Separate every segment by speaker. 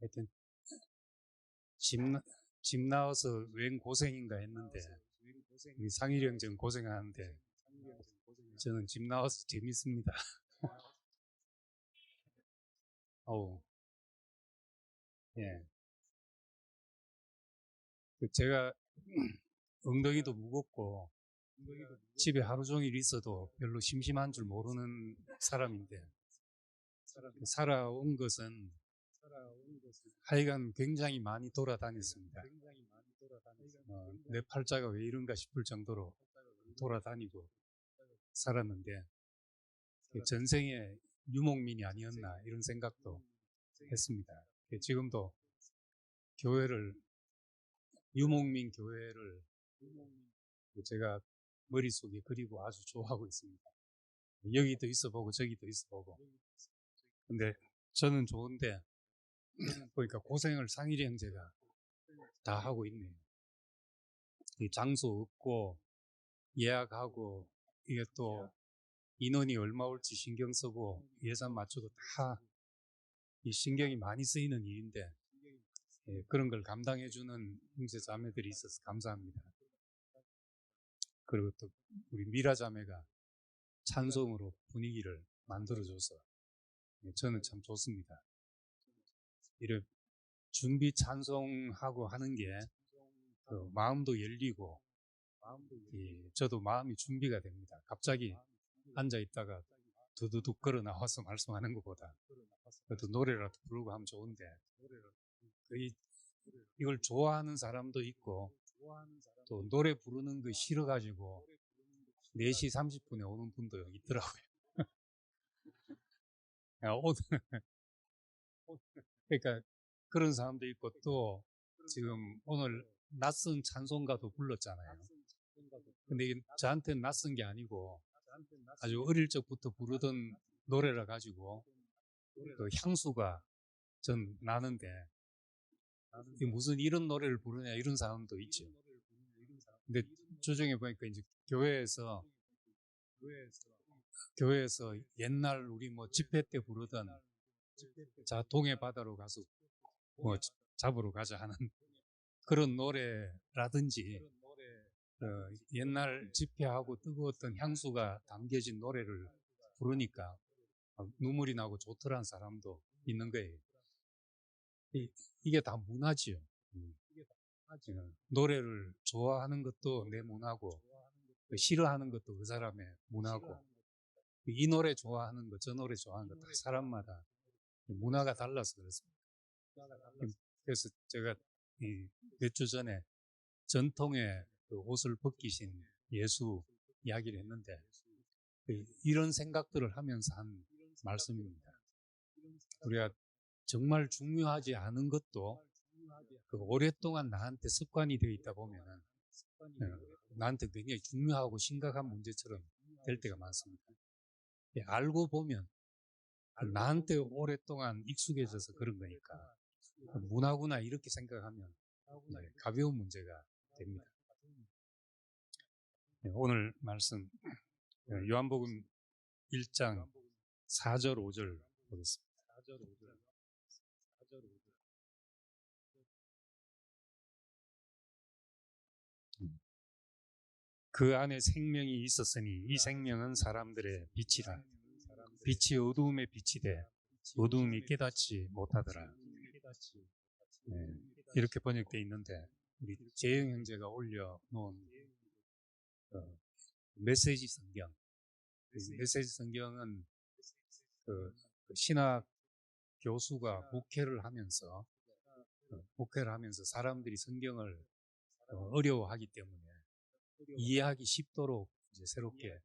Speaker 1: 하여튼 집 나와서 웬 고생인가 했는데 우리 상일이 형제는 고생하는데 저는 집 나와서 재밌습니다. 어우, 예. 제가 엉덩이도 무겁고 집에 하루 종일 있어도 별로 심심한 줄 모르는 사람인데 살아온 것은 하여간 굉장히 많이 돌아다녔습니다. 내 팔자가 왜 이런가 싶을 정도로 돌아다니고 살았는데 전생에 유목민이 아니었나 이런 생각도 했습니다. 지금도 교회를 유목민 교회를 제가 머릿속에 그리고 아주 좋아하고 있습니다. 여기도 있어보고 저기도 있어보고. 근데 저는 좋은데 보니까 고생을 상일이 형제가 다 하고 있네요. 장소 없고 예약하고 이게 또 인원이 얼마 올지 신경 쓰고 예산 맞추고 다 이 신경이 많이 쓰이는 일인데 그런 걸 감당해주는 형제 자매들이 있어서 감사합니다. 그리고 또 우리 미라 자매가 찬송으로 분위기를 만들어줘서 저는 참 좋습니다. 이런 준비 찬송하고 하는 게 마음도 열리고 저도 마음이 준비가 됩니다. 갑자기 앉아 있다가 두두둑 걸어 나와서 말씀하는 것보다 그래도 노래라도 부르고 하면 좋은데 이걸 좋아하는 사람도 있고 또 노래 부르는 거 싫어가지고 4시 30분에 오는 분도 있더라고요. 그러니까 그런 사람도 있고 또 지금 오늘 낯선 찬송가도 불렀잖아요. 근데 이게 저한테는 낯선 게 아니고 아주 어릴 적부터 부르던 노래라 가지고 그 향수가 전 나는데 무슨 이런 노래를 부르냐 이런 사람도 있죠. 근데 조정해 보니까 이제 교회에서 옛날 우리 뭐 집회 때 부르던 자 동해 바다로 가서 뭐 잡으러 가자 하는 그런 노래라든지 옛날 집회하고 뜨거웠던 향수가 담겨진 노래를 부르니까 눈물이 나고 좋더란 사람도 있는 거예요. 이게 다 문화지요. 노래를 좋아하는 것도 내 문화고 싫어하는 것도 그 사람의 문화고 이 노래 좋아하는 거 저 노래 좋아하는 거 다 사람마다 문화가 달라서 그렇습니다. 그래서 제가 몇 주 전에 전통의 그 옷을 벗기신 예수 이야기를 했는데 이런 생각들을 하면서 한 말씀입니다. 우리가 정말 중요하지 않은 것도 그 오랫동안 나한테 습관이 되어 있다 보면은 나한테 굉장히 중요하고 심각한 문제처럼 될 때가 많습니다. 알고 보면 나한테 오랫동안 익숙해져서 그런 거니까 문화구나 이렇게 생각하면 가벼운 문제가 됩니다. 오늘 말씀 요한복음 1장 4절 5절 보겠습니다. 그 안에 생명이 있었으니 이 생명은 사람들의 빛이라. 빛이 어두움에 빛이 돼 어두움이 깨닫지 못하더라. 이렇게 번역되어 있는데 우리 재영 형제가 올려놓은 메시지 성경. 메시지 성경은 그 신학 교수가 목회를 하면서 사람들이 성경을 어려워하기 때문에 이해하기 쉽도록 이제 새롭게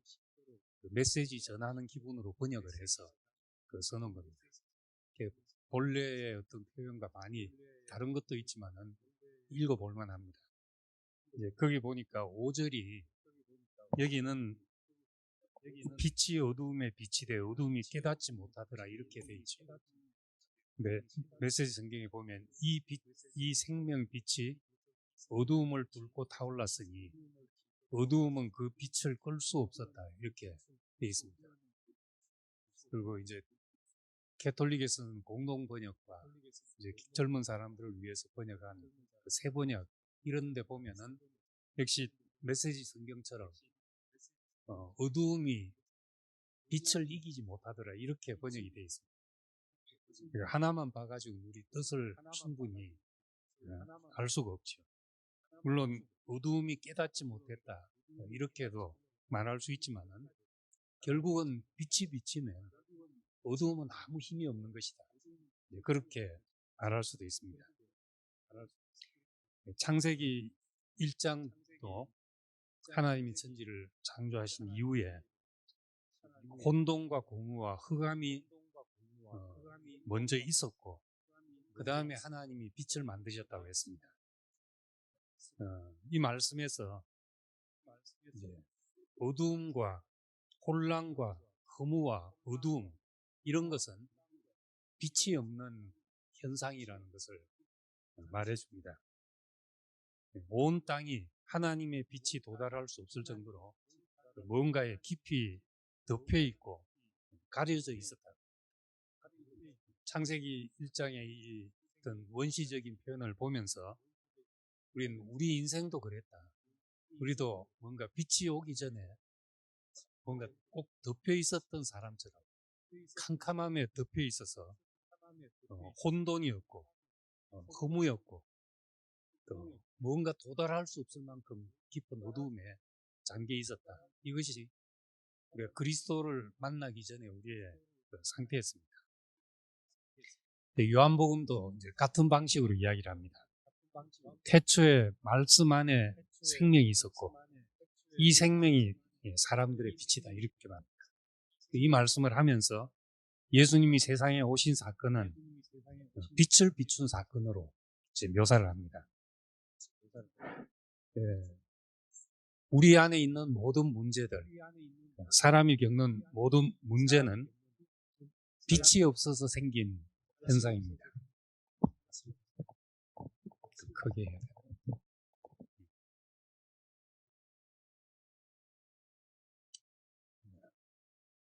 Speaker 1: 메시지 전하는 기분으로 번역을 해서 써놓은 겁니다. 본래의 어떤 표현과 많이 다른 것도 있지만은 읽어볼만 합니다. 이제 거기 보니까 5절이 여기는 빛이 어두움에 빛이 돼 어두움이 깨닫지 못하더라 이렇게 돼 있죠. 근데 메시지 성경에 보면 이 생명 빛이 어두움을 뚫고 타올랐으니 어두움은 그 빛을 끌 수 없었다 이렇게 돼 있습니다. 그리고 이제 캐톨릭에서는 공동 번역과 이제 젊은 사람들을 위해서 번역한 그 새 번역 이런 데 보면은 역시 메시지 성경처럼 어두움이 빛을 이기지 못하더라 이렇게 번역이 되어 있습니다. 하나만 봐가지고 우리 뜻을 충분히 알 수가 없죠. 물론 어두움이 깨닫지 못했다 이렇게도 말할 수 있지만은 결국은 빛이 비치면 어두움은 아무 힘이 없는 것이다. 그렇게 말할 수도 있습니다. 창세기 1장도 하나님이 천지를 창조하신 이후에 혼돈과 공허와 흑암이 먼저 있었고 그 다음에 하나님이 빛을 만드셨다고 했습니다. 이 말씀에서 이제 어두움과 혼란과 허무와 어두움 이런 것은 빛이 없는 현상이라는 것을 말해줍니다. 온 땅이 하나님의 빛이 도달할 수 없을 정도로 뭔가에 깊이 덮여 있고 가려져 있었다. 창세기 1장의 이 어떤 원시적인 표현을 보면서 우리는 우리 인생도 그랬다. 우리도 뭔가 빛이 오기 전에 뭔가 꼭 덮여 있었던 사람처럼 캄캄함에 덮여 있어서 혼돈이었고 허무였고 또 뭔가 도달할 수 없을 만큼 깊은 어두움에 잠겨 있었다. 이것이 우리가 그리스도를 만나기 전에 우리의 그 상태였습니다. 요한복음도 이제 같은 방식으로 이야기를 합니다. 태초에 말씀 안에 생명이 있었고 이 생명이 사람들의 빛이다 이렇게 말합니다. 이 말씀을 하면서 예수님이 세상에 오신 사건은 빛을 비춘 사건으로 이제 묘사를 합니다. 우리 안에 있는 모든 문제들, 사람이 겪는 모든 문제는 빛이 없어서 생긴 현상입니다. 크게 해야 돼요.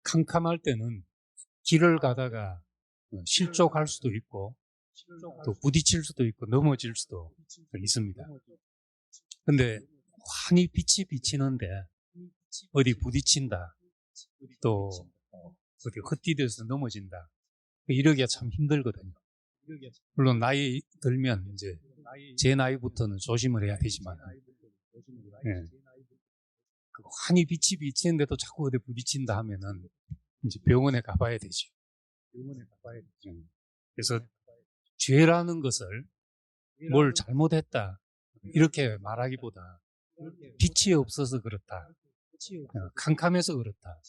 Speaker 1: 캄캄할 때는 길을 가다가 실족할 수도 있고 또 부딪힐 수도 있고 넘어질 수도 있습니다. 근데 환히 빛이 비치는데 어디 부딪힌다 또 어디 헛디뎌서 넘어진다 이러기가 참 힘들거든요. 물론 나이 들면 이제 제 나이부터는 조심을 해야 되지만 환히 빛이 비치는데도 자꾸 어디 부딪힌다 하면은 이제 병원에 가봐야 되죠. 그래서 죄라는 것을 뭘 잘못했다 이렇게 말하기보다 빛이 없어서 그렇다, 캄캄해서 그렇다,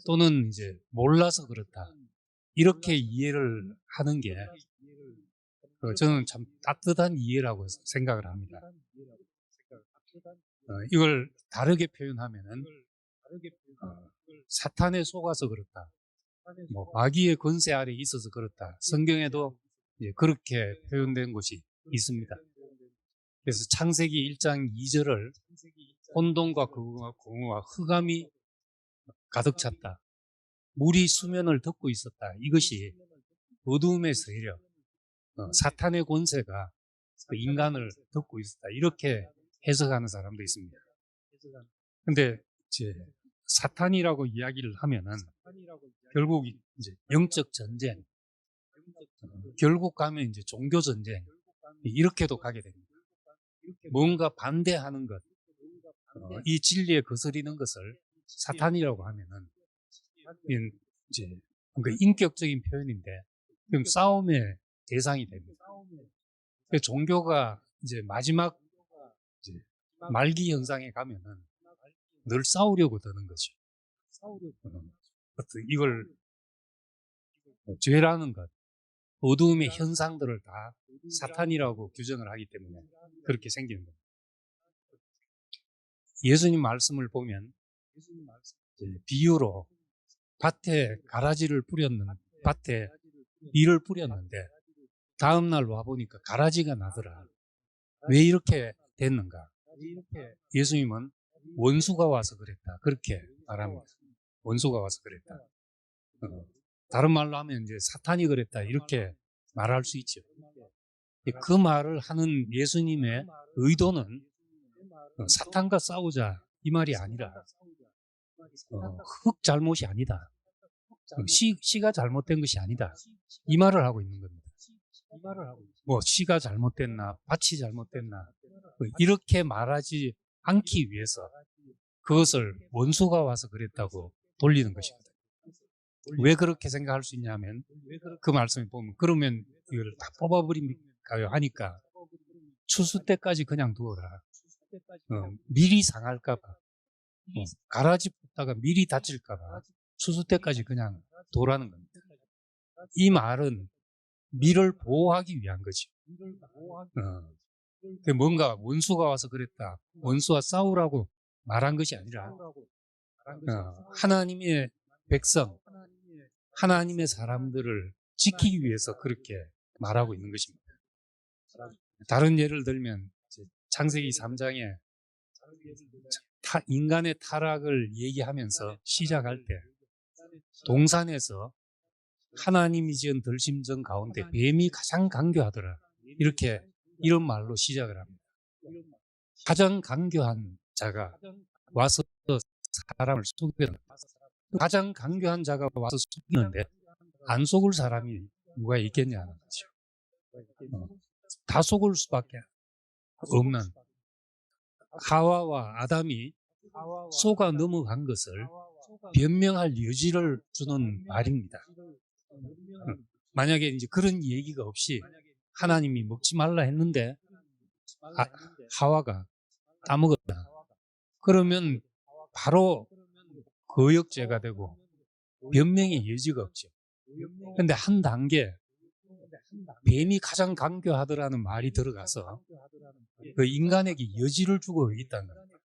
Speaker 1: 또는 이제 몰라서 그렇다 이렇게 이해를 하는 게 저는 참 따뜻한 이해라고 생각을 합니다. 이걸 다르게 표현하면은 사탄에 속아서 그렇다, 마귀의 권세 아래 있어서 그렇다. 성경에도 그렇게 표현된 곳이 있습니다. 그래서 창세기 1장 2절을 혼돈과 공허와 흑암이 가득 찼다. 물이 수면을 덮고 있었다. 이것이 어두움의 세력, 사탄의 권세가 인간을 덮고 있었다. 이렇게 해석하는 사람도 있습니다. 근데 이제 사탄이라고 이야기를 하면은 결국 이제 영적 전쟁, 결국 가면 이제 종교 전쟁 이렇게도 가게 됩니다. 뭔가 반대하는 것, 이 진리에 거스리는 것을 사탄이라고 하면은 이제 그러니까 인격적인 표현인데 그럼 싸움의 대상이 됩니다. 종교가 이제 마지막 이제 말기 현상에 가면은 늘 싸우려고 드는 거죠. 이걸 죄라는 것, 어두움의 현상들을 다 사탄이라고 규정을 하기 때문에 그렇게 생기는 겁니다. 예수님 말씀을 보면 비유로 밭에 가라지를 뿌렸는데 밭에 이를 뿌렸는데 다음날 와보니까 가라지가 나더라. 왜 이렇게 됐는가? 예수님은 원수가 와서 그랬다. 그렇게 말합니다. 원수가 와서 그랬다. 다른 말로 하면 이제 사탄이 그랬다 이렇게 말할 수 있죠. 그 말을 하는 예수님의 의도는 사탄과 싸우자 이 말이 아니라 흑 잘못이 아니다. 씨가 잘못된 것이 아니다. 이 말을 하고 있는 겁니다. 뭐 씨가 잘못됐나 밭이 잘못됐나 이렇게 말하지 않기 위해서 그것을 원수가 와서 그랬다고 돌리는 것입니다. 왜 그렇게 생각할 수 있냐면 그 말씀에 보면 그러면 이걸 다 뽑아버릴까요 하니까 추수 때까지 그냥 두어라. 미리 상할까봐 가라지 뽑다가 미리 다칠까봐 추수 때까지 그냥 둬라는 겁니다. 이 말은 미를 보호하기 위한 거죠. 뭔가 원수가 와서 그랬다. 원수와 싸우라고 말한 것이 아니라 하나님의 백성, 하나님의 사람들을 지키기 위해서 그렇게 말하고 있는 것입니다. 다른 예를 들면 창세기 3장에 인간의 타락을 얘기하면서 시작할 때 동산에서 하나님이 지은 들심전 가운데 뱀이 가장 강교하더라. 이렇게 이런 말로 시작을 합니다. 가장 강교한 자가 와서 사람을 속이는 가장 강교한 자가 와서 속이는데 안 속을 사람이 누가 있겠냐는 거죠. 다 속을 수밖에 없는 하와와 아담이 속아 넘어간 것을 변명할 여지를 주는 말입니다. 만약에 이제 그런 얘기가 없이 하나님이 먹지 말라 했는데 하와가 따먹었다. 그러면 바로 거역죄가 되고 변명의 여지가 없죠. 그런데 한 단계 뱀이 가장 강교하더라는 말이 들어가서 그 인간에게 여지를 주고 있다는 겁니다.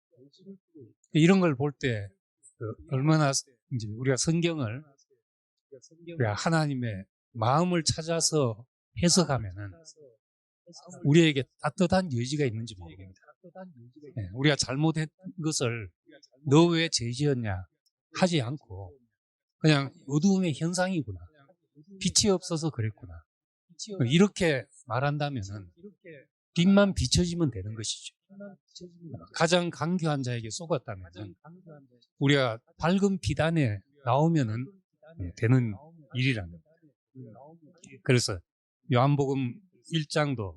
Speaker 1: 이런 걸 볼 때 얼마나 이제 우리가 성경을 하나님의 마음을 찾아서 해석하면은 우리에게 따뜻한 여지가 있는지 모르겠습니다. 우리가 잘못한 것을 너 왜 죄지었냐 하지 않고 그냥 어두움의 현상이구나. 빛이 없어서 그랬구나. 이렇게 말한다면은 빛만 비춰지면 되는 것이죠. 가장 강교한 자에게 속았다면 우리가 밝은 빛 안에 나오면은 되는 일이라는 겁니다. 그래서 요한복음 1장도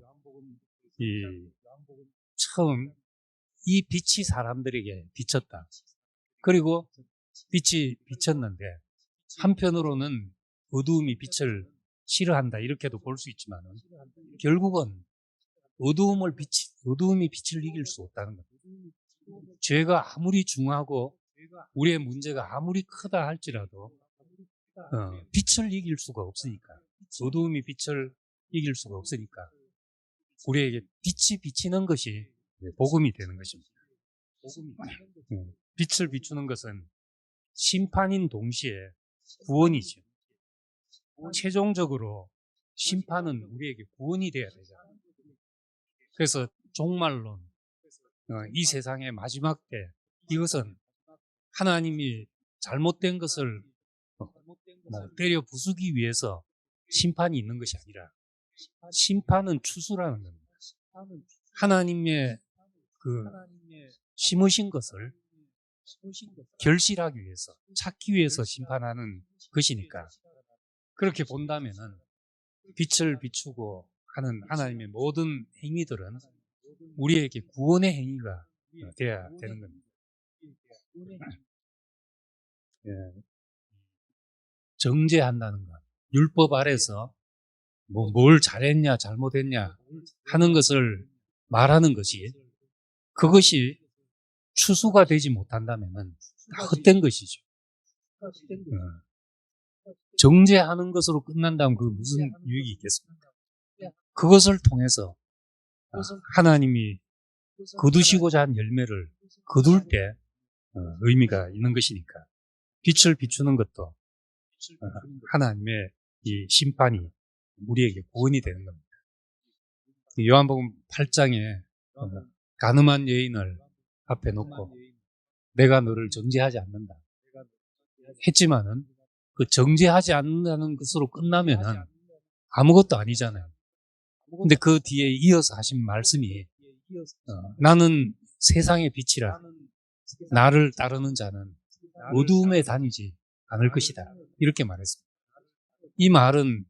Speaker 1: 처음 이 빛이 사람들에게 비쳤다. 그리고 빛이 비쳤는데 한편으로는 어두움이 빛을 싫어한다 이렇게도 볼 수 있지만 결국은 어두움이 빛을 이길 수 없다는 겁니다. 죄가 아무리 중하고 우리의 문제가 아무리 크다 할지라도 빛을 이길 수가 없으니까 어두움이 빛을 이길 수가 없으니까 우리에게 빛이 비치는 것이 복음이 되는 것입니다. 빛을 비추는 것은 심판인 동시에 구원이죠. 최종적으로 심판은 우리에게 구원이 돼야 되잖아요. 그래서 종말론, 이 세상의 마지막 때 이것은 하나님이 잘못된 것을 때려 부수기 위해서 심판이 있는 것이 아니라 심판은 추수라는 겁니다. 하나님의 심으신 것을 결실하기 위해서 찾기 위해서 심판하는 것이니까 그렇게 본다면은 빛을 비추고 하는 하나님의 모든 행위들은 우리에게 구원의 행위가 돼야 되는 겁니다. 정죄한다는 것, 율법 아래서 뭘 잘했냐 잘못했냐 하는 것을 말하는 것이 그것이 추수가 되지 못한다면은 다 헛된 것이죠. 정죄하는 것으로 끝난다면 그 무슨 유익이 있겠습니까? 그것을 통해서 하나님이 거두시고자 한 열매를 거둘 때 의미가 있는 것이니까 빛을 비추는 것도 하나님의 이 심판이 우리에게 구원이 되는 겁니다. 요한복음 8장에 가늠한 여인을 앞에 놓고 내가 너를 정죄하지 않는다 했지만은 그 정죄하지 않는다는 것으로 끝나면은 아무것도 아니잖아요. 근데 그 뒤에 이어서 하신 말씀이 나는 세상의 빛이라 나를 따르는 자는 어두움에 다니지 않을 것이다. 이렇게 말했습니다. 이 말은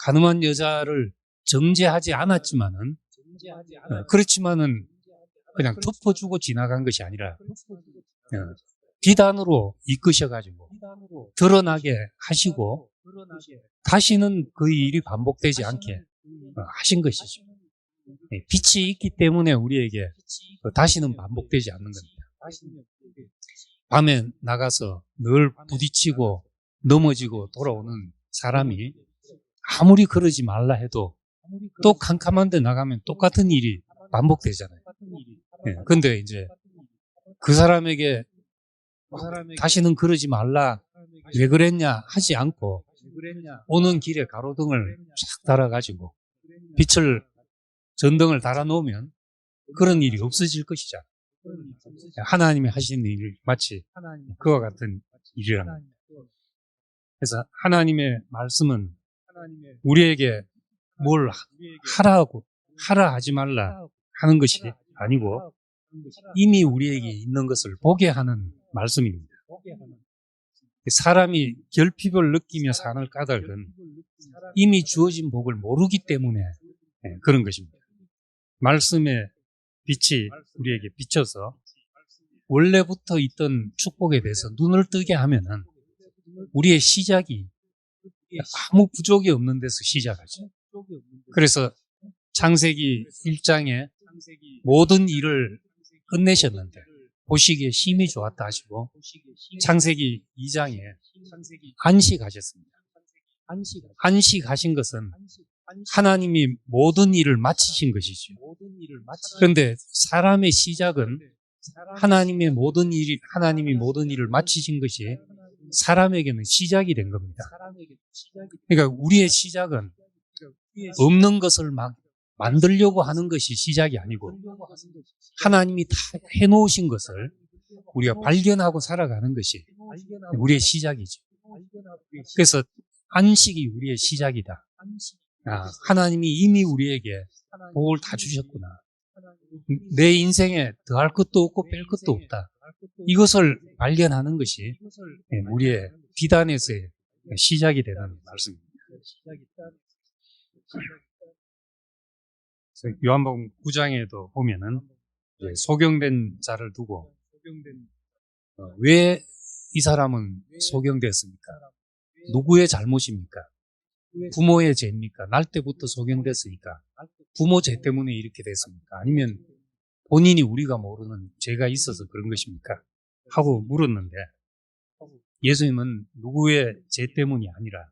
Speaker 1: 가늠한 여자를 정죄하지 않았지만은 그렇지만은 그냥 덮어주고 지나간 것이 아니라 비단으로 이끄셔가지고 드러나게 하시고 다시는 그 일이 반복되지 않게 하신 것이죠. 빛이 있기 때문에 우리에게 다시는 반복되지 않는 겁니다. 밤에 나가서 늘 부딪히고 넘어지고 돌아오는 사람이 아무리 그러지 말라 해도 또 캄캄한 데 나가면 똑같은 일이 반복되잖아요. 근데 이제 그 사람에게 다시는 그러지 말라, 왜 그랬냐 하지 않고 오는 길에 가로등을 쫙 달아가지고 빛을, 전등을 달아놓으면 그런 일이 없어질 것이죠. 하나님이 하시는 일이 마치 그와 같은 일이랍니다. 그래서 하나님의 말씀은 우리에게 뭘 하라 하지 말라 하는 것이 아니고 이미 우리에게 있는 것을 보게 하는 말씀입니다. 사람이 결핍을 느끼며 산을 까닭은 이미 주어진 복을 모르기 때문에 그런 것입니다. 말씀의 빛이 우리에게 비쳐서 원래부터 있던 축복에 대해서 눈을 뜨게 하면은 우리의 시작이 아무 부족이 없는 데서 시작하죠. 그래서 창세기 1장에 모든 일을 끝내셨는데 보시기에 심히 좋았다 하시고 창세기 2장에 안식하셨습니다. 안식하신 것은 하나님이 모든 일을 마치신 것이죠. 그런데 사람의 시작은 하나님이 모든 일을 마치신 것이 사람에게는 시작이 된 겁니다. 그러니까 우리의 시작은 없는 것을 막 만들려고 하는 것이 시작이 아니고 하나님이 다 해놓으신 것을 우리가 발견하고 살아가는 것이 우리의 시작이죠. 그래서 안식이 우리의 시작이다. 하나님이 이미 우리에게 복을 다 주셨구나. 내 인생에 더할 것도 없고 뺄 것도 없다. 이것을 발견하는 것이 우리의 비단에서의 시작이 되는 말씀입니다. 요한복음 9장에도 보면은 소경된 자를 두고 왜 이 사람은 소경됐습니까? 누구의 잘못입니까? 부모의 죄입니까? 날 때부터 소경됐으니까 부모 죄 때문에 이렇게 됐습니까? 아니면 본인이 우리가 모르는 죄가 있어서 그런 것입니까? 하고 물었는데 예수님은 누구의 죄 때문이 아니라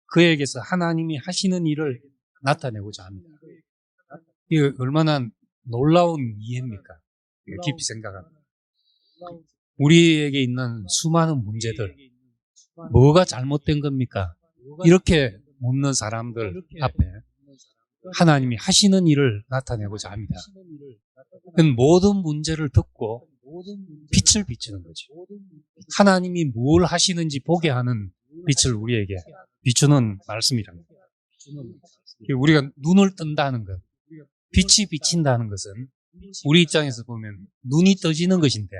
Speaker 1: 그에게서 하나님이 하시는 일을 나타내고자 합니다. 이게 얼마나 놀라운 이해입니까? 깊이 생각합니다. 우리에게 있는 수많은 문제들, 뭐가 잘못된 겁니까? 이렇게 묻는 사람들 앞에 하나님이 하시는 일을 나타내고자 합니다. 모든 문제를 듣고 빛을 비추는 거죠. 하나님이 뭘 하시는지 보게 하는 빛을 우리에게 비추는 말씀이랍니다. 우리가 눈을 뜬다는 것, 빛이 비친다는 것은 우리 입장에서 보면 눈이 떠지는 것인데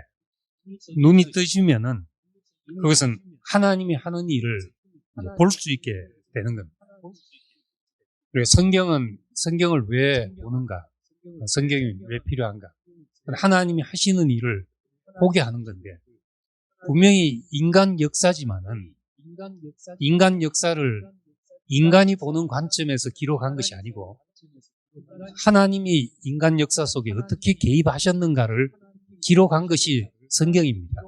Speaker 1: 눈이 떠지면은 그것은 하나님이 하는 일을 볼 수 있게 되는 겁니다. 그리고 성경을 왜 보는가? 성경이 왜 필요한가? 하나님이 하시는 일을 보게 하는 건데 분명히 인간 역사지만은 인간 역사를 인간이 보는 관점에서 기록한 것이 아니고 하나님이 인간 역사 속에 어떻게 개입하셨는가를 기록한 것이 성경입니다.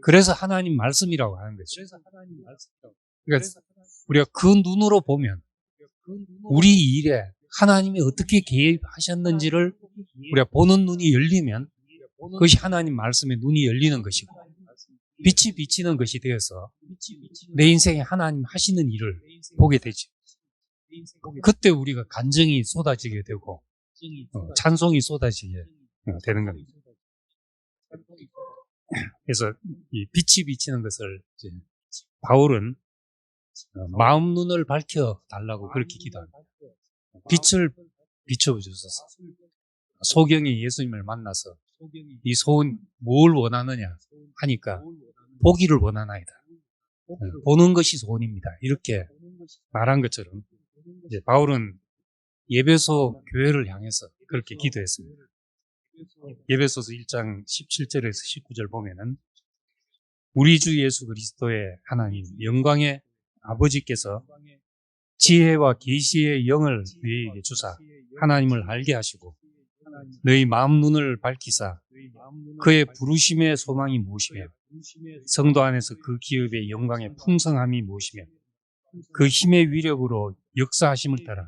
Speaker 1: 그래서 하나님 말씀이라고 하는 거죠. 그러니까 우리가 그 눈으로 보면 우리 일에 하나님이 어떻게 개입하셨는지를 우리가 보는 눈이 열리면 그것이 하나님 말씀의 눈이 열리는 것이고 빛이 비치는 것이 되어서 내 인생에 하나님 하시는 일을 보게 되죠. 그때 우리가 간증이 쏟아지게 되고 찬송이 쏟아지게 되는 겁니다. 그래서 이 빛이 비치는 것을 바울은 마음 눈을 밝혀 달라고 그렇게 기도합니다. 빛을 비춰주소서. 소경이 예수님을 만나서 이 소은 뭘 원하느냐 하니까 보기를 원하나이다. 보는 것이 소원입니다. 이렇게 말한 것처럼 이제 바울은 에베소 교회를 향해서 그렇게 기도했습니다. 에베소서 1장 17절에서 19절 보면은 우리 주 예수 그리스도의 하나님 영광의 아버지께서 지혜와 계시의 영을 너희에게 주사 하나님을 알게 하시고 너희 마음 눈을 밝히사 그의 부르심의 소망이 무엇이며 성도 안에서 그 기업의 영광의 풍성함이 무엇이며 그 힘의 위력으로 역사하심을 따라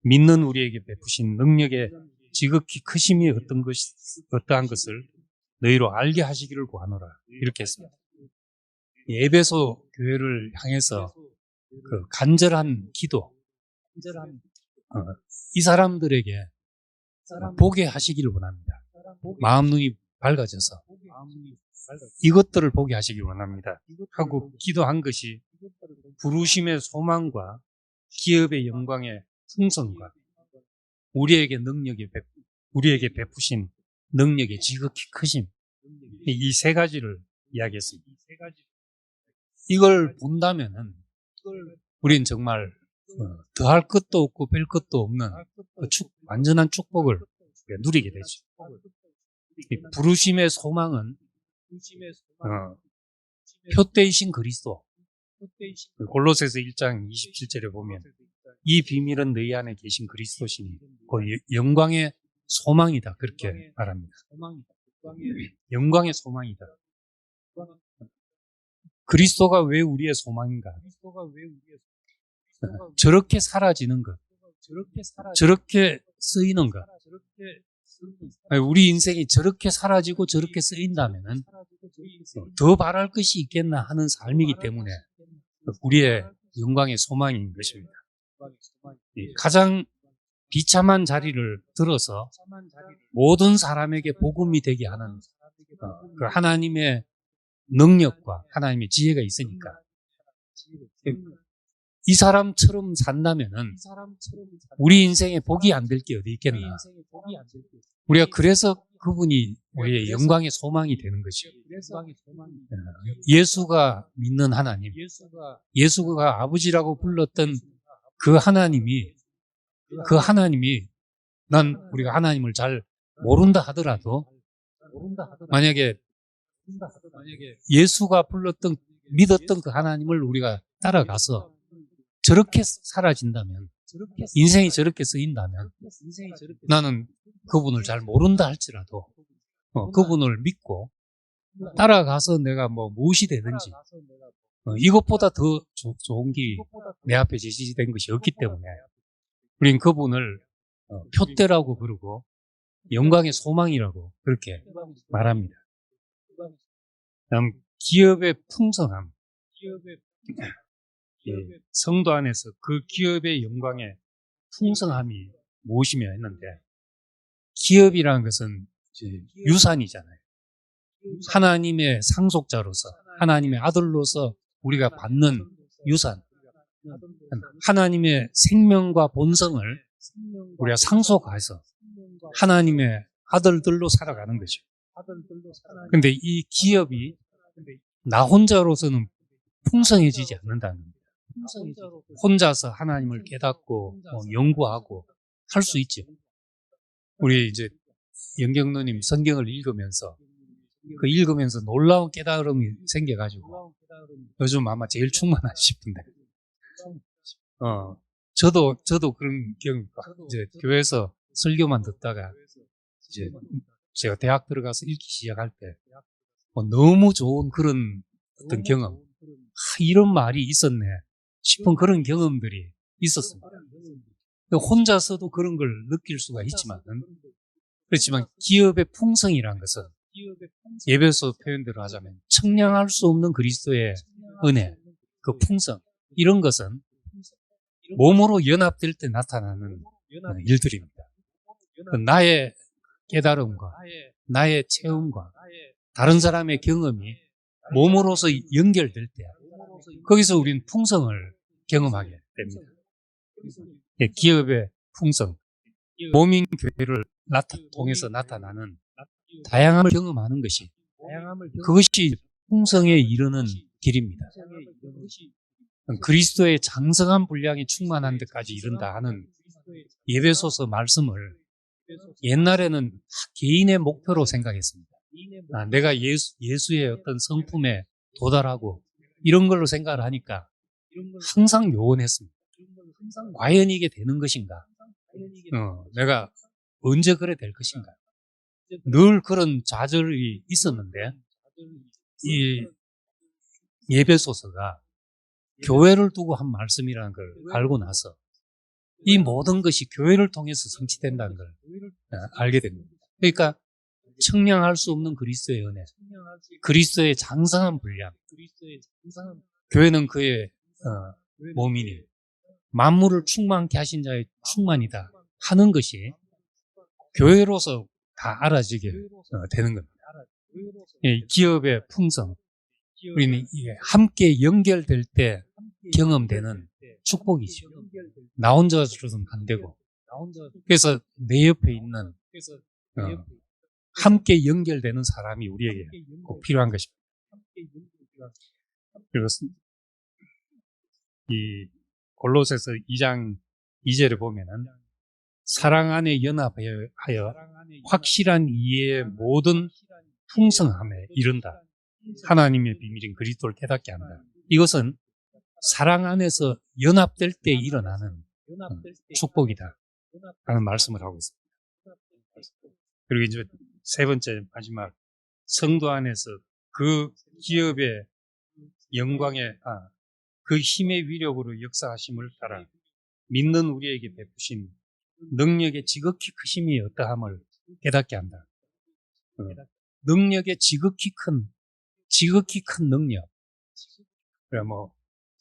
Speaker 1: 믿는 우리에게 베푸신 능력의 지극히 크심이 어떠한 것을 너희로 알게 하시기를 구하노라. 이렇게 했습니다. 에베소 교회를 향해서 그 간절한 기도, 이 사람들에게 보게 하시기를 원합니다. 마음 눈이 밝아져서 이것들을 보게 하시기를 원합니다. 하고 기도한 것이 부르심의 소망과 기업의 영광의 풍성과 우리에게 베푸신 능력의 지극히 크심, 이 세 가지를 이야기했습니다. 이걸 본다면은 우리는 정말 더할 것도 없고 뺄 것도 없는 완전한 축복을 누리게 되죠. 이 부르심의 소망은 표대이신 그리스도. 골로새서 1장 27절에 보면 이 비밀은 너희 안에 계신 그리스도시니 그 영광의 소망이다. 그렇게 말합니다. 영광의 소망이다. 그리스도가 왜 우리의 소망인가? 저렇게 사라지는 것, 저렇게 쓰이는 것, 우리 인생이 저렇게 사라지고 저렇게 쓰인다면 더 바랄 것이 있겠나 하는 삶이기 때문에 우리의 영광의 소망인 것입니다. 가장 비참한 자리를 들어서 모든 사람에게 복음이 되게 하는 그 하나님의 능력과 하나님의 지혜가 있으니까 이 사람처럼 산다면은 우리 인생에 복이 안 될 게 어디 있겠나. 우리가 그래서 그분이 우리의 영광의 소망이 되는 것이요. 예수가 믿는 하나님, 예수가 아버지라고 불렀던 그 하나님이 우리가 하나님을 잘 모른다 하더라도 만약에 예수가 믿었던 그 하나님을 우리가 따라가서 저렇게 사라진다면, 인생이 저렇게 쓰인다면 나는 그분을 잘 모른다 할지라도 그분을 믿고 따라가서 내가 무엇이 되든지 이것보다 더 좋은 길이 내 앞에 제시된 것이 없기 때문에 우린 그분을 표대라고 부르고 영광의 소망이라고 그렇게 말합니다. 다음 기업의 풍성함, 성도 안에서 그 기업의 영광의 풍성함이 무엇이며 했는데 기업이라는 것은 유산이잖아요. 하나님의 상속자로서 하나님의 아들로서 우리가 받는 유산, 하나님의 생명과 본성을 우리가 상속해서 하나님의 아들들로 살아가는 거죠. 그런데 이 기업이 나 혼자로서는 풍성해지지 않는다는 겁니다. 혼자서 하나님을 깨닫고 연구하고 할 수 있죠. 우리 이제 영경로님 성경을 읽으면서 놀라운 깨달음이 생겨가지고 요즘 아마 제일 충만하시 싶은데 저도 그런 경험, 이제 교회에서 설교만 듣다가 이제 제가 대학 들어가서 읽기 시작할 때 너무 좋은 그런 어떤 경험, 이런 말이 있었네 싶은 그런 경험들이 있었습니다. 혼자서도 그런 걸 느낄 수가 그렇지만 기업의 풍성이라는 것은 에베소 표현대로 하자면 청량할 수 없는 그리스도의 은혜, 그 풍성, 이런 것은 몸으로 연합될 때 나타나는 일들입니다. 나의 깨달음과 나의 체험과 다른 사람의 경험이 몸으로서 연결될 때 거기서 우리는 풍성을 경험하게 됩니다. 예, 기업의 풍성, 모민교회를 통해서 나타나는 다양함을 경험하는 것이 그것이 풍성에 이르는 길입니다. 그리스도의 장성한 분량이 충만한 데까지 이른다 하는 에베소서 말씀을 옛날에는 개인의 목표로 생각했습니다. 내가 예수의 어떤 성품에 도달하고 이런 걸로 생각을 하니까 항상 요원했습니다. 과연 이게 되는 것인가? 내가 언제 그래 될 것인가? 늘 그런 좌절이 있었는데 이 에베소서가 교회를 두고 한 말씀이라는 걸 알고 나서 이 모든 것이 교회를 통해서 성취된다는 걸 알게 됩니다. 그러니까 청량할 수 없는 그리스도의 은혜, 그리스도의 장성한 분량, 교회는 그의 몸이니 만물을 충만케 하신 자의 충만이다 하는 것이 교회로서 다 알아지게 되는 겁니다. 기업의 풍성, 우리는 이게 함께 연결될 때 경험되는 축복이죠. 나 혼자서는 안 되고, 그래서 내 옆에 있는 함께 연결되는 사람이 우리에게 꼭 필요한 것입니다. 그리고 이 골로새서 2장 2절에 보면은 사랑 안에 연합하여 확실한 이해의 모든 풍성함에 이른다. 하나님의 비밀인 그리스도를 깨닫게 한다. 이것은 사랑 안에서 연합될 때 일어나는 축복이다 하는 말씀을 하고 있습니다. 그리고 이제 세 번째 마지막, 성도 안에서 그 기업의 영광의 그 힘의 위력으로 역사하심을 따라 믿는 우리에게 베푸신 능력의 지극히 크심이 어떠함을 깨닫게 한다. 능력의 지극히 큰 능력. 그래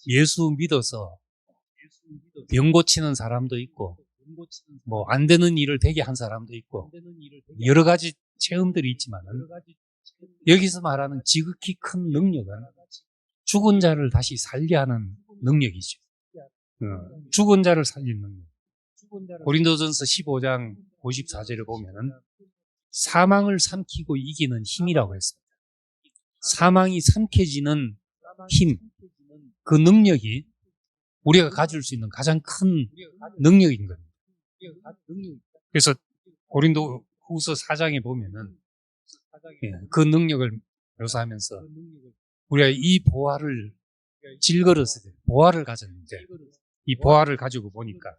Speaker 1: 예수 믿어서 병 고치는 사람도 있고, 안 되는 일을 되게 한 사람도 있고, 여러 가지 체험들이 있지만, 여기서 말하는 지극히 큰 능력은 죽은 자를 다시 살게 하는 능력이죠. 죽은 자를 살리는 능력. 고린도전서 15장 54절을 보면은 사망을 삼키고 이기는 힘이라고 했습니다. 사망이 삼켜지는 힘, 그 능력이 우리가 가질 수 있는 가장 큰 능력인 겁니다. 그래서 고린도 후서 4장에 보면은 그 능력을 묘사하면서 우리가 이 보화를 질거렸을 때 보화를 가졌는데, 이 보화를 가지고 보니까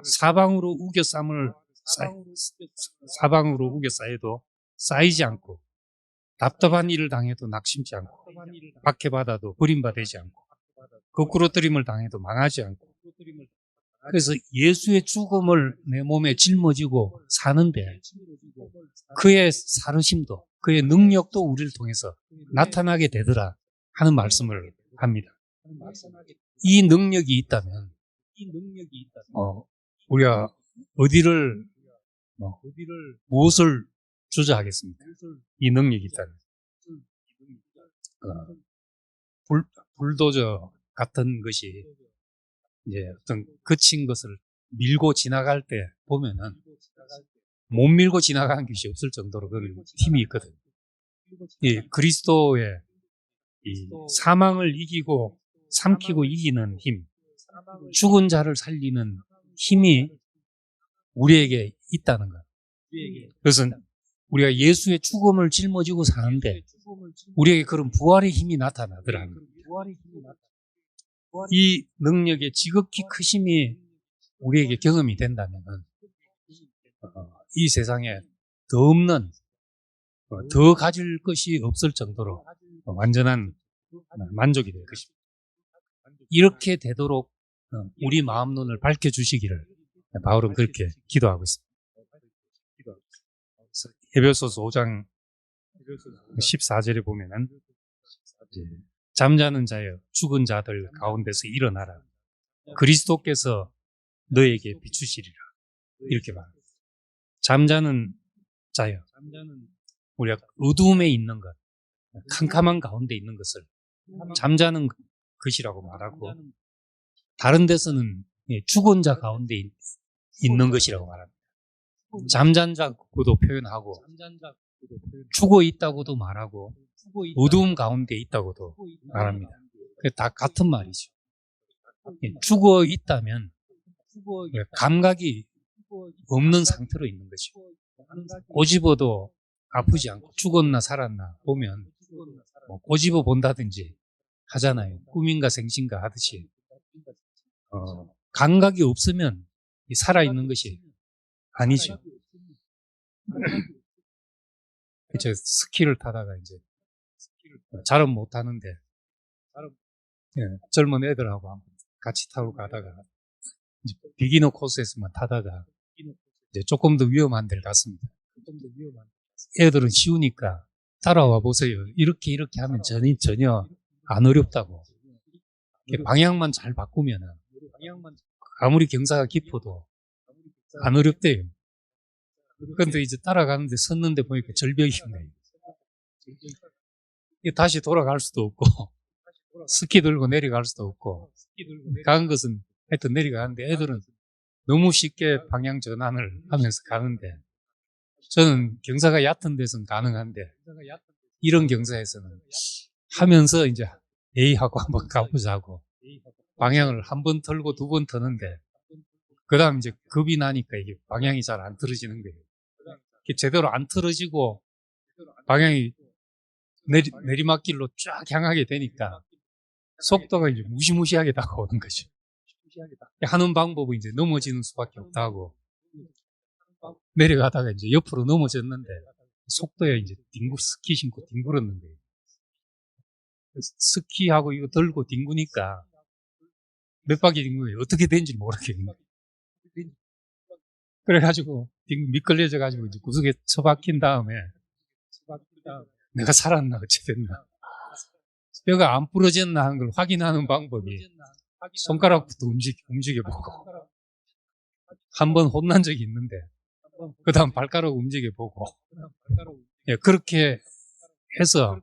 Speaker 1: 사방으로 우겨 쌓여도 쌓이지 않고, 답답한 일을 당해도 낙심치 않고, 박해받아도 버림받지 않고, 거꾸로뜨림을 당해도 망하지 않고, 그래서 예수의 죽음을 내 몸에 짊어지고 사는데 그의 사르심도, 그의 능력도 우리를 통해서 나타나게 되더라 하는 말씀을 합니다. 이 능력이 있다면 우리가 무엇을 주저하겠습니까? 이 능력이 있다면. 불도저 같은 것이 이제 어떤 거친 것을 밀고 지나갈 때 보면은 못 밀고 지나가는 것이 없을 정도로 그런 힘이 있거든요. 이 그리스도의 이 사망을 이기고 삼키고 이기는 힘, 죽은 자를 살리는 힘이 우리에게 있다는 것. 그것은 우리가 예수의 죽음을 짊어지고 사는데 우리에게 그런 부활의 힘이 나타나더라는 겁니다. 이 능력의 지극히 크심이 우리에게 경험이 된다면 이 세상에 더 없는, 더 가질 것이 없을 정도로 완전한 만족이 될 것입니다. 이렇게 되도록 우리 마음 눈을 밝혀주시기를 바울은 그렇게 기도하고 있습니다. 에베소서 5장 14절에 보면은 잠자는 자여 죽은 자들 가운데서 일어나라. 그리스도께서 너에게 비추시리라. 이렇게 말합니다. 잠자는 자여, 우리가 어두움에 있는 것, 캄캄한 가운데 있는 것을 잠자는 것이라고 말하고, 다른 데서는 죽은 자 가운데 있는 것이라고 말합니다. 잠잔 자고도 표현하고, 죽어 있다고도 말하고, 어두움 가운데 있다고도 말합니다. 그게 다 같은 말이죠. 죽어 있다면 감각이 없는 상태로 있는 거죠. 꼬집어도 아프지 않고 죽었나 살았나 보면 꼬집어 본다든지 하잖아요. 꿈인가 생신가 하듯이 감각이 없으면 살아있는 것이 아니죠. 저 스키를 타다가 이제 잘은 못하는데 젊은 애들하고 같이 타고 가다가 이제 비기너 코스에서만 타다가 이제 조금 더 위험한 데를 갔습니다. 애들은 쉬우니까 따라와 보세요. 이렇게 하면 전혀 안 어렵다고. 방향만 잘 바꾸면 아무리 경사가 깊어도 안 어렵대요. 그런데 이제 따라가는데 섰는데 보니까 절벽이 있네요. 다시 돌아갈 수도 없고 스키 들고 내려갈 수도 없고 간 것은 하여튼 내려가는데 애들은 너무 쉽게 방향 전환을 하면서 가는데 저는 경사가 얕은 데서는 가능한데 이런 경사에서는 하면서 이제 하고 한번 가보자고 방향을 한 번 틀고 두 번 트는데 그 다음 이제 겁이 나니까 이게 방향이 잘 안 틀어지는 거예요. 제대로 안 틀어지고 방향이 내리막길로 쫙 향하게 되니까 속도가 이제 무시무시하게 다가오는 거죠. 하는 방법은 이제 넘어지는 수밖에 없다고 내려가다가 이제 옆으로 넘어졌는데 속도에 이제 스키 신고 뒹굴었는 거예요. 스키하고 이거 들고 뒹구니까 몇 바퀴 뒹군 거예요. 어떻게 된지 모르겠는데. 그래가지고 미끌려져가지고 이제 구석에 처박힌 다음에 내가 살았나 어찌 됐나 뼈가 안 부러졌나 하는 걸 확인하는 방법이 손가락부터 움직여보고 한 번 혼난 적이 있는데 그 다음 발가락 움직여보고 그렇게 해서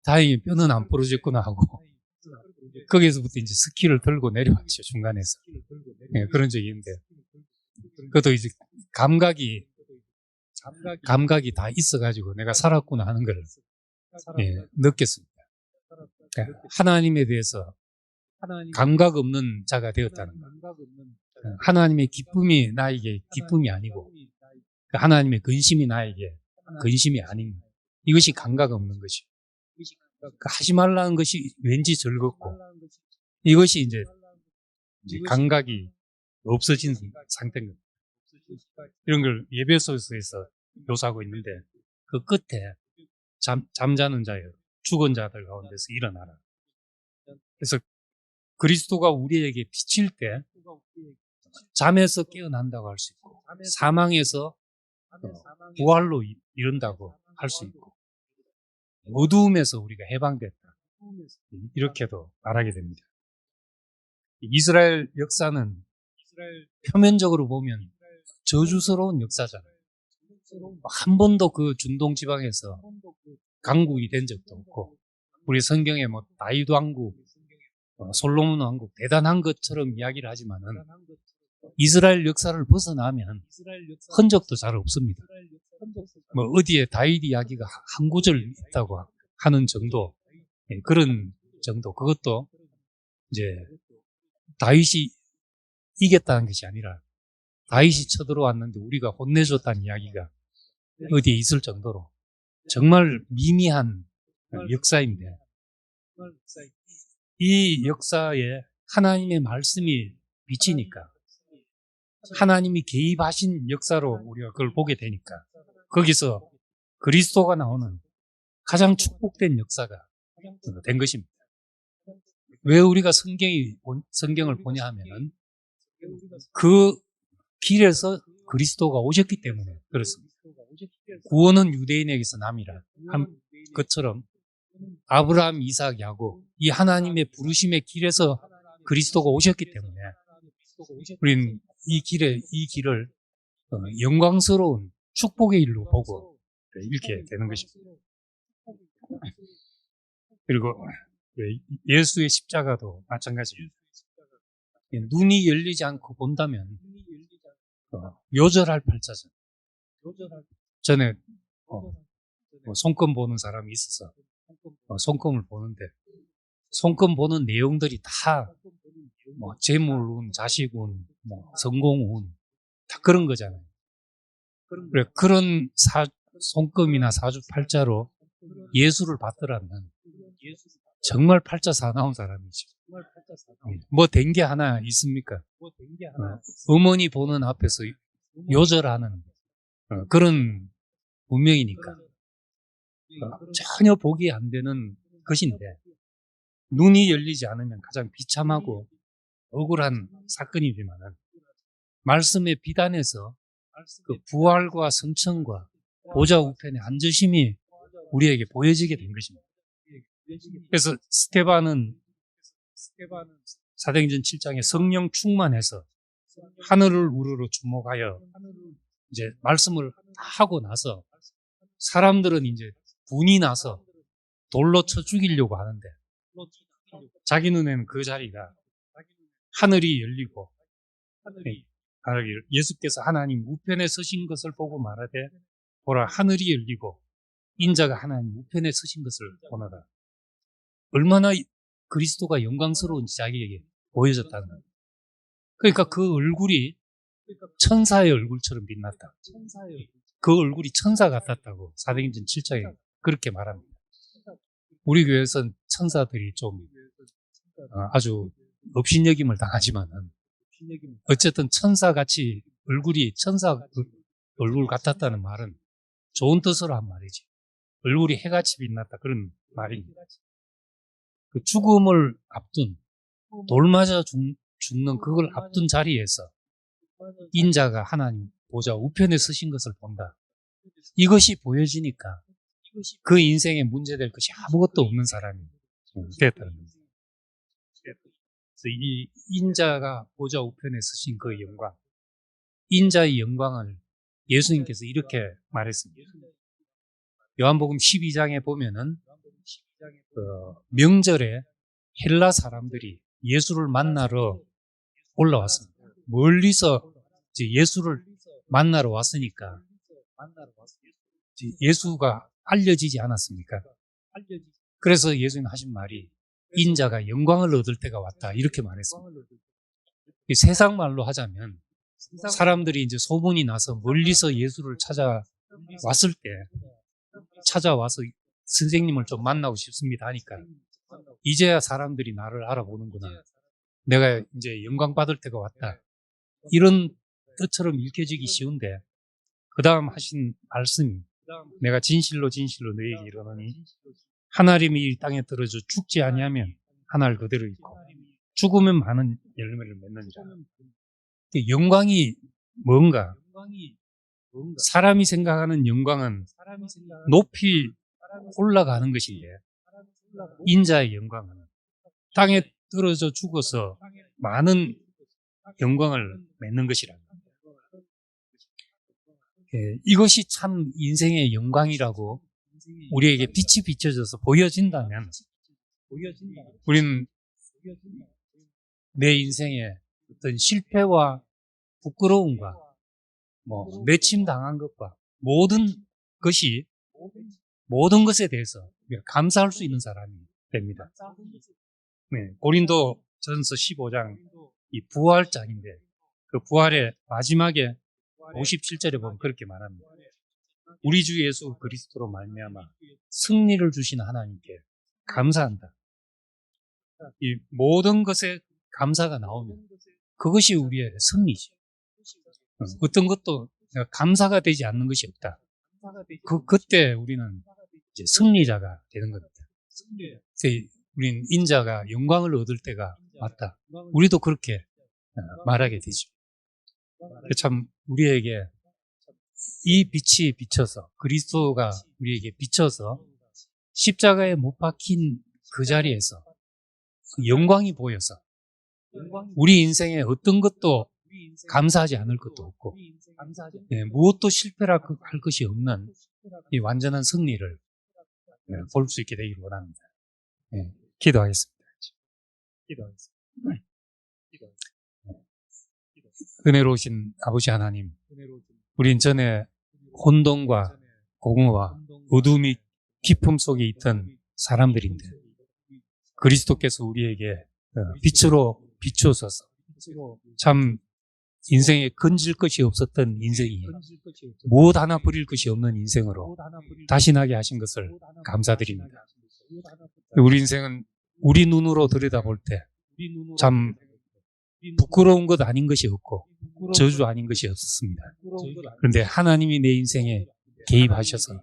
Speaker 1: 다행히 뼈는 안 부러졌구나 하고 거기에서부터 이제 스키를 들고 내려왔죠. 중간에서 그런 적이 있는데 그것도 이제 감각이 다 있어가지고 내가 살았구나 하는 걸 느꼈습니다. 그러니까 하나님에 대해서 감각 없는 자가 되었다는 것. 하나님의 기쁨이 나에게 기쁨이 아니고 하나님의 근심이 나에게 근심이 아닌 이것이 감각 없는 것이죠. 하지 말라는 것이 왠지 즐겁고 이것이 이제 감각이 없어진 상태인 겁니다. 이런 걸 예배소서에서 묘사하고 있는데 그 끝에 잠자는 자여 죽은 자들 가운데서 일어나라. 그래서 그리스도가 우리에게 비칠 때 잠에서 깨어난다고 할 수 있고 사망에서 부활로 이른다고 할 수 있고 어두움에서 우리가 해방됐다 이렇게도 말하게 됩니다. 이스라엘 역사는 표면적으로 보면 저주스러운 역사잖아요. 한 번도 그 중동 지방에서 강국이 된 적도 없고 우리 성경에 뭐 다윗 왕국, 솔로몬 왕국 대단한 것처럼 이야기를 하지만은 이스라엘 역사를 벗어나면 흔적도 잘 없습니다. 뭐 어디에 다윗 이야기가 한 구절 있다고 하는 정도 그런 정도 그것도 이제 다윗이 이겼다는 것이 아니라 다윗이 쳐들어왔는데 우리가 혼내줬다는 이야기가 어디에 있을 정도로 정말 미미한 역사인데 이 역사에 하나님의 말씀이 비치니까 하나님이 개입하신 역사로 우리가 그걸 보게 되니까 거기서 그리스도가 나오는 가장 축복된 역사가 된 것입니다. 왜 우리가 성경을 보냐 하면은 그 길에서 그리스도가 오셨기 때문에 그렇습니다. 구원은 유대인에게서 남이라 한 것처럼 아브라함, 이삭, 야곱 이 하나님의 부르심의 길에서 그리스도가 오셨기 때문에 우리는 이 길을 영광스러운 축복의 일로 보고 이렇게 되는 것입니다. 그리고 예수의 십자가도 마찬가지입니다. 눈이 열리지 않고 본다면 요절할 팔자죠. 전에 손금 보는 사람이 있어서 손금을 보는데 손금 보는 내용들이 다 재물운, 자식운, 성공운 다 그런 거잖아요. 그래, 그런 손금이나 사주팔자로 예수를 받더라면 정말 팔자 사나운 사람이죠. 뭐 된 게 하나 있습니까? 어머니 보는 앞에서 요절하는 그런 운명이니까 전혀 복이 안 되는 것인데 눈이 열리지 않으면 가장 비참하고 억울한 사건이지만 말씀의 비단에서 그 부활과 성천과 보좌 우편의 앉으심이 우리에게 보여지게 된 것입니다. 그래서 스테반은 사도행전 7장에 성령 충만해서 하늘을 우러러 주목하여 이제 말씀을 하고 나서 사람들은 이제 분이 나서 돌로 쳐 죽이려고 하는데 자기 눈에는 그 자리가 하늘이 열리고 예수께서 하나님 우편에 서신 것을 보고 말하되 보라 하늘이 열리고 인자가 하나님 우편에 서신 것을 보노라. 얼마나 그리스도가 영광스러운지 자기에게 보여졌다는 거예요. 그러니까 그 얼굴이 천사의 얼굴처럼 빛났다. 그 얼굴이 천사 같았다고 사도행전 7장에 그렇게 말합니다. 우리 교회에서는 천사들이 좀 아주 업신여김을 당하지만은 어쨌든 천사같이 얼굴이 천사 얼굴 같았다는 말은 좋은 뜻으로 한 말이지. 얼굴이 해같이 빛났다 그런 말입니다. 그 죽음을 앞둔 돌 맞아 죽는 그걸 앞둔 자리에서 인자가 하나님 보좌 우편에 서신 것을 본다. 이것이 보여지니까 그 인생에 문제될 것이 아무것도 없는 사람이 됐다는 겁니다. 이 인자가 보좌 우편에 서신 그 영광, 인자의 영광을 예수님께서 이렇게 말했습니다. 요한복음 12장에 보면은 명절에 헬라 사람들이 예수를 만나러 올라왔습니다. 멀리서 예수를 만나러 왔으니까 예수가 알려지지 않았습니까? 그래서 예수님 하신 말이 인자가 영광을 얻을 때가 왔다 이렇게 말했습니다. 세상 말로 하자면 사람들이 이제 소문이 나서 멀리서 예수를 찾아왔을 때 찾아와서 선생님을 좀 만나고 싶습니다 하니까 이제야 사람들이 나를 알아보는구나. 내가 이제 영광 받을 때가 왔다. 이런 뜻처럼 읽혀지기 쉬운데 그 다음 하신 말씀이 내가 진실로 진실로 너희에게 이르노니 하나님이 이 땅에 떨어져 죽지 아니하면 하늘 그대로 있고 죽으면 많은 열매를 맺느니라. 영광이 뭔가? 사람이 생각하는 영광은 높이 올라가는 것인데 인자의 영광은 땅에 떨어져 죽어서 많은 영광을 맺는 것이라. 이것이 참 인생의 영광이라고 우리에게 빛이 비춰져서 보여진다면 우리는 내 인생의 어떤 실패와 부끄러움과 내침당한 것과 모든 것에 대해서 감사할 수 있는 사람이 됩니다. 고린도 전서 15장 이 부활장인데 그 부활의 마지막에 57절에 보면 그렇게 말합니다. 우리 주 예수 그리스도로 말미암아 승리를 주신 하나님께 감사한다. 이 모든 것에 감사가 나오면 그것이 우리의 승리지. 어떤 것도 감사가 되지 않는 것이 없다. 그때 우리는 이제 승리자가 되는 겁니다. 우리는 인자가 영광을 얻을 때가 왔다. 우리도 그렇게 말하게 되죠. 참 우리에게 이 빛이 비쳐서 그리스도가 우리에게 비쳐서 십자가에 못 박힌 그 자리에서 그 영광이 보여서 우리 인생에 어떤 것도 감사하지 않을 것도 없고 무엇도 실패할 것이 없는 이 완전한 승리를 볼 수 있게 되기를 원합니다. 기도하겠습니다. 은혜로우신 아버지 하나님, 우린 전에 혼돈과 공허와 어둠이 깊음 속에 있던 사람들인데 그리스도께서 우리에게 빛으로 비추어서 참 인생에 건질 것이 없었던 인생이 무엇 하나 버릴 것이 없는 인생으로 다시 나게 하신 것을 감사드립니다. 우리 인생은 우리 눈으로 들여다볼 때 참 부끄러운 것 아닌 것이 없고 저주 아닌 것이 없었습니다. 그런데 하나님이 내 인생에 개입하셔서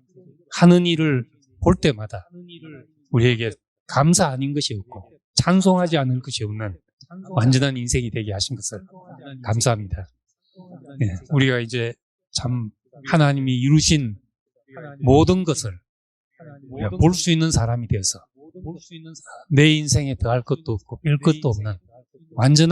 Speaker 1: 하는 일을 볼 때마다 우리에게 감사 아닌 것이 없고 찬송하지 않을 것이 없는 완전한 인생이 되게 하신 것을 감사합니다. 네, 우리가 이제 참 하나님이 이루신 모든 것을 우리가 볼 수 있는 사람이 되어서 내 인생에 더할 것도 없고 뺄 것도 없는 완전한